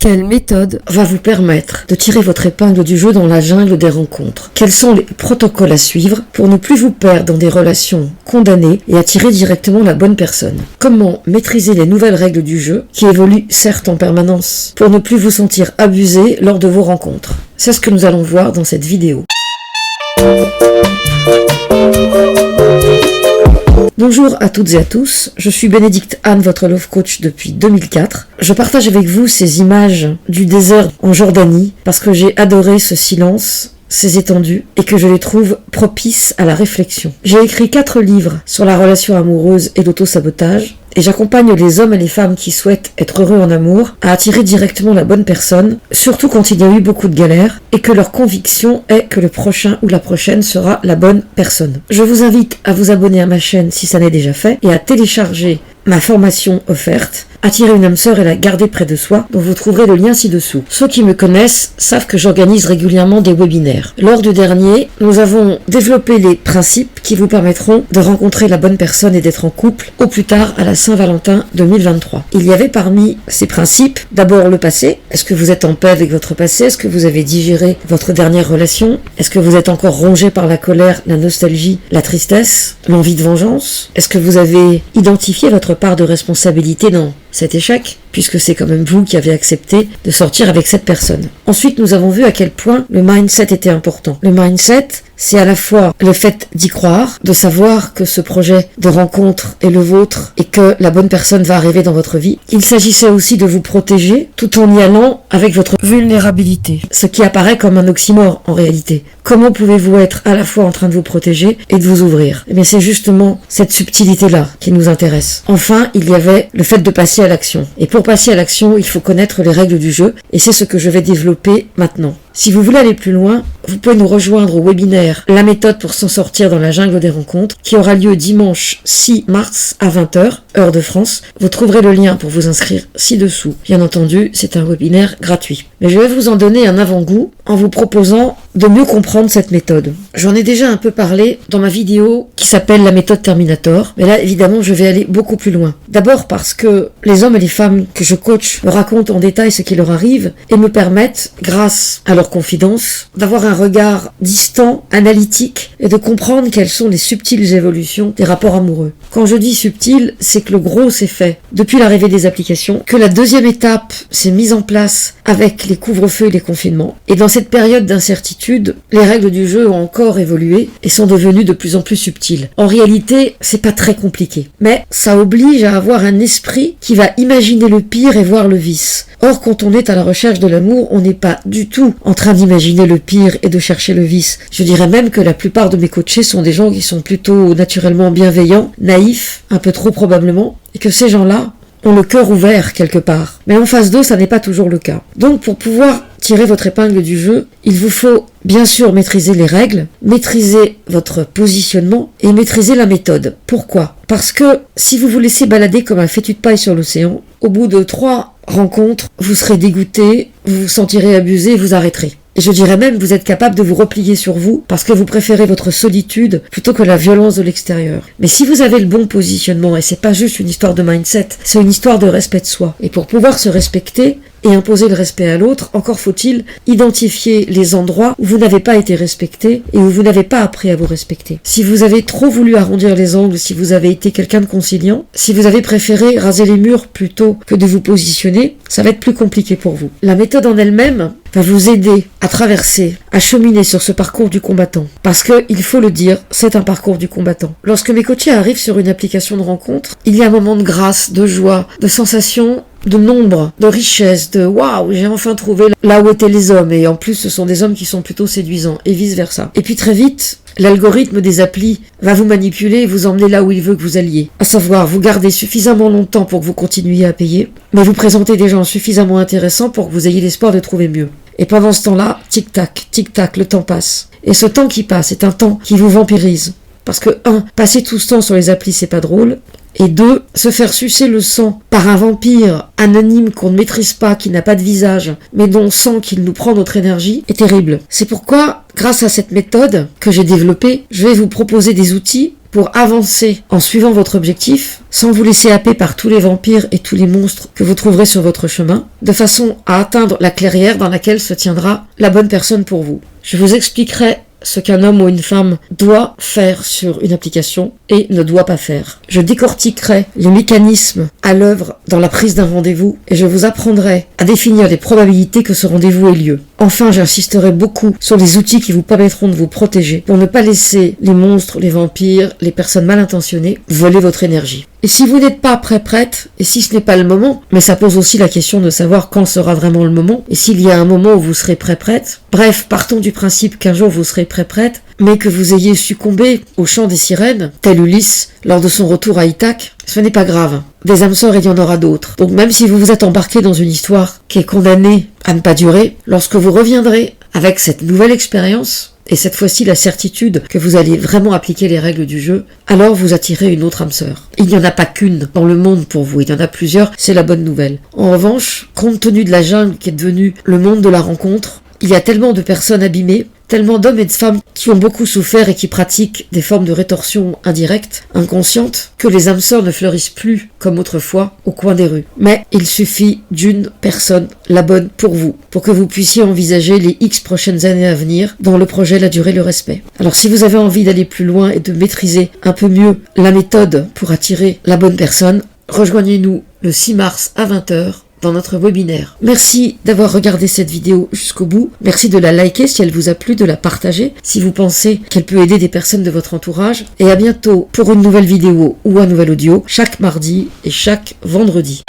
Quelle méthode va vous permettre de tirer votre épingle du jeu dans la jungle des rencontres? Quels sont les protocoles à suivre pour ne plus vous perdre dans des relations condamnées et attirer directement la bonne personne? Comment maîtriser les nouvelles règles du jeu qui évoluent certes en permanence pour ne plus vous sentir abusé lors de vos rencontres? C'est ce que nous allons voir dans cette vidéo. Bonjour à toutes et à tous, je suis Bénédicte Anne, votre Love Coach depuis 2004. Je partage avec vous ces images du désert en Jordanie parce que j'ai adoré ce silence, ces étendues, et que je les trouve propices à la réflexion. J'ai écrit 4 livres sur la relation amoureuse et l'auto-sabotage, et j'accompagne les hommes et les femmes qui souhaitent être heureux en amour à attirer directement la bonne personne, surtout quand il y a eu beaucoup de galères, et que leur conviction est que le prochain ou la prochaine sera la bonne personne. Je vous invite à vous abonner à ma chaîne si ça n'est déjà fait, et à télécharger ma formation offerte, Attirer une âme sœur et la garder près de soi, dont vous trouverez le lien ci-dessous. Ceux qui me connaissent savent que j'organise régulièrement des webinaires. Lors du dernier, nous avons développé les principes qui vous permettront de rencontrer la bonne personne et d'être en couple au plus tard à la Saint-Valentin 2023. Il y avait parmi ces principes, d'abord le passé. Est-ce que vous êtes en paix avec votre passé? Est-ce que vous avez digéré votre dernière relation? Est-ce que vous êtes encore rongé par la colère, la nostalgie, la tristesse, l'envie de vengeance? Est-ce que vous avez identifié votre part de responsabilité dans cet échec, puisque c'est quand même vous qui avez accepté de sortir avec cette personne? Ensuite, nous avons vu à quel point le mindset était important. Le mindset, c'est à la fois le fait d'y croire, de savoir que ce projet de rencontre est le vôtre et que la bonne personne va arriver dans votre vie. Il s'agissait aussi de vous protéger tout en y allant avec votre vulnérabilité, ce qui apparaît comme un oxymore en réalité. Comment pouvez-vous être à la fois en train de vous protéger et de vous ouvrir? Mais c'est justement cette subtilité-là qui nous intéresse. Enfin, il y avait le fait de passer à l'action. Et pour passer à l'action, il faut connaître les règles du jeu, et c'est ce que je vais développer maintenant. Si vous voulez aller plus loin, vous pouvez nous rejoindre au webinaire La méthode pour s'en sortir dans la jungle des rencontres, qui aura lieu dimanche 6 mars à 20h, heure de France. Vous trouverez le lien pour vous inscrire ci-dessous. Bien entendu, c'est un webinaire gratuit. Mais je vais vous en donner un avant-goût en vous proposant de mieux comprendre cette méthode. J'en ai déjà un peu parlé dans ma vidéo qui s'appelle La méthode Terminator, mais là, évidemment, je vais aller beaucoup plus loin. D'abord parce que les hommes et les femmes que je coach me racontent en détail ce qui leur arrive et me permettent, grâce à leur confidence, d'avoir un regard distant, analytique, et de comprendre quelles sont les subtiles évolutions des rapports amoureux. Quand je dis subtil, c'est que le gros s'est fait depuis l'arrivée des applications, que la deuxième étape s'est mise en place avec les couvre-feux et les confinements, et dans cette période d'incertitude, les règles du jeu ont encore évolué et sont devenues de plus en plus subtiles. En réalité, c'est pas très compliqué, mais ça oblige à avoir un esprit qui va imaginer le pire et voir le vice. Or, quand on est à la recherche de l'amour, on n'est pas du tout en train d'imaginer le pire et de chercher le vice. Je dirais même que la plupart de mes coachés sont des gens qui sont plutôt naturellement bienveillants, naïfs, un peu trop probablement, et que ces gens-là ont le cœur ouvert quelque part. Mais en face d'eux, ça n'est pas toujours le cas. Donc, pour pouvoir tirer votre épingle du jeu, il vous faut bien sûr maîtriser les règles, maîtriser votre positionnement et maîtriser la méthode. Pourquoi? Parce que si vous vous laissez balader comme un fétu de paille sur l'océan, au bout de 3 rencontres, vous serez dégoûté, vous vous sentirez abusé et vous arrêterez. Et je dirais même que vous êtes capable de vous replier sur vous parce que vous préférez votre solitude plutôt que la violence de l'extérieur. Mais si vous avez le bon positionnement, et c'est pas juste une histoire de mindset, c'est une histoire de respect de soi. Et pour pouvoir se respecter et imposer le respect à l'autre, encore faut-il identifier les endroits où vous n'avez pas été respecté et où vous n'avez pas appris à vous respecter. Si vous avez trop voulu arrondir les angles, si vous avez été quelqu'un de conciliant, si vous avez préféré raser les murs plutôt que de vous positionner, ça va être plus compliqué pour vous. La méthode en elle-même va vous aider à traverser, à cheminer sur ce parcours du combattant. Parce que, il faut le dire, c'est un parcours du combattant. Lorsque mes coachés arrivent sur une application de rencontre, il y a un moment de grâce, de joie, de sensation, de nombre, de richesse, de waouh, j'ai enfin trouvé là où étaient les hommes, et en plus ce sont des hommes qui sont plutôt séduisants, et vice versa. Et puis très vite, l'algorithme des applis va vous manipuler et vous emmener là où il veut que vous alliez. À savoir, vous gardez suffisamment longtemps pour que vous continuiez à payer, mais vous présentez des gens suffisamment intéressants pour que vous ayez l'espoir de trouver mieux. Et pendant ce temps-là, tic-tac, le temps passe. Et ce temps qui passe est un temps qui vous vampirise. Parce que 1, passer tout ce temps sur les applis, c'est pas drôle. Et 2, se faire sucer le sang par un vampire anonyme qu'on ne maîtrise pas, qui n'a pas de visage, mais dont on sent qu'il nous prend notre énergie, est terrible. C'est pourquoi, grâce à cette méthode que j'ai développée, je vais vous proposer des outils pour avancer en suivant votre objectif, sans vous laisser happer par tous les vampires et tous les monstres que vous trouverez sur votre chemin, de façon à atteindre la clairière dans laquelle se tiendra la bonne personne pour vous. Je vous expliquerai ce qu'un homme ou une femme doit faire sur une application et ne doit pas faire. Je décortiquerai les mécanismes à l'œuvre dans la prise d'un rendez-vous et je vous apprendrai à définir les probabilités que ce rendez-vous ait lieu. Enfin, j'insisterai beaucoup sur les outils qui vous permettront de vous protéger pour ne pas laisser les monstres, les vampires, les personnes mal intentionnées voler votre énergie. Et si vous n'êtes pas prête, et si ce n'est pas le moment, mais ça pose aussi la question de savoir quand sera vraiment le moment, et s'il y a un moment où vous serez prête, bref, partons du principe qu'un jour vous serez prête, mais que vous ayez succombé au chant des sirènes, tel Ulysse, lors de son retour à Ithaque, ce n'est pas grave. Des âmes sœurs, il y en aura d'autres. Donc même si vous vous êtes embarqué dans une histoire qui est condamnée à ne pas durer, lorsque vous reviendrez avec cette nouvelle expérience, et cette fois-ci la certitude que vous allez vraiment appliquer les règles du jeu, alors vous attirez une autre âme sœur. Il n'y en a pas qu'une dans le monde pour vous, il y en a plusieurs, c'est la bonne nouvelle. En revanche, compte tenu de la jungle qui est devenue le monde de la rencontre, il y a tellement de personnes abîmées, tellement d'hommes et de femmes qui ont beaucoup souffert et qui pratiquent des formes de rétorsion indirectes, inconscientes, que les âmes sœurs ne fleurissent plus comme autrefois au coin des rues. Mais il suffit d'une personne, la bonne pour vous, pour que vous puissiez envisager les X prochaines années à venir dans le projet La Durée, le Respect. Alors si vous avez envie d'aller plus loin et de maîtriser un peu mieux la méthode pour attirer la bonne personne, rejoignez-nous le 6 mars à 20h dans notre webinaire. Merci d'avoir regardé cette vidéo jusqu'au bout. Merci de la liker si elle vous a plu, de la partager si vous pensez qu'elle peut aider des personnes de votre entourage. Et à bientôt pour une nouvelle vidéo ou un nouvel audio, chaque mardi et chaque vendredi.